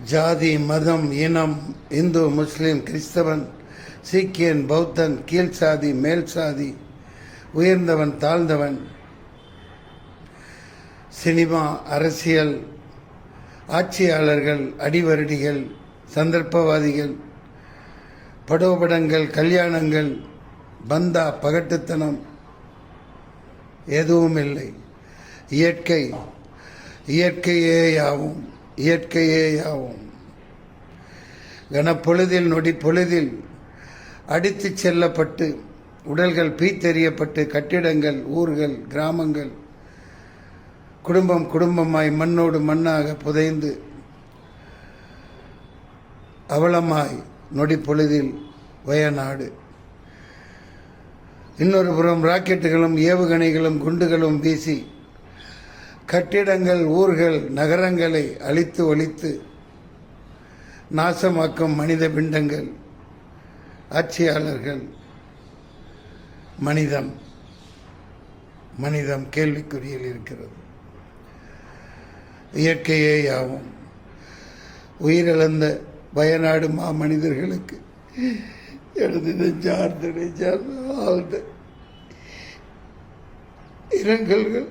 ஜாதி, மதம், இனம், இந்து, முஸ்லிம், கிறிஸ்தவன், சீக்கியன், பௌத்தன், கீழ் சாதி, மேல் சாதி, உயர்ந்தவன், தாழ்ந்தவன், சினிமா, அரசியல், ஆட்சியாளர்கள், அடிவருடிகள், சந்தர்ப்பவாதிகள், படோபடங்கள், கல்யாணங்கள், பந்தா, பகட்டுத்தனம் எதுவும் இல்லை. இயற்கை, இயற்கையேயாவும், இயற்கையேயாவும். கனப்பொழுதில், நொடி பொழுதில் அடித்து செல்லப்பட்டு உடல்கள் பீத்தெறியப்பட்டு கட்டிடங்கள், ஊர்கள், கிராமங்கள் குடும்பம் குடும்பமாய் மண்ணோடு மண்ணாக புதைந்து அவலமாய் நொடி பொழுதில் வயநாடு. இன்னொரு புறம் ராக்கெட்டுகளும் ஏவுகணைகளும் குண்டுகளும் வீசி கட்டிடங்கள், ஊர்கள், நகரங்களை அழித்து ஒழித்து நாசமாக்கும் மனித பிண்டங்கள், ஆட்சியாளர்கள். மனிதம் கேள்விக்குறியில் இருக்கிறது. இயற்கையே யாவும். உயிரிழந்த வயநாடு மனிதர்களுக்கு எனது நெஞ்சார்ந்த ஆழ்ந்த இரங்கல்கள்.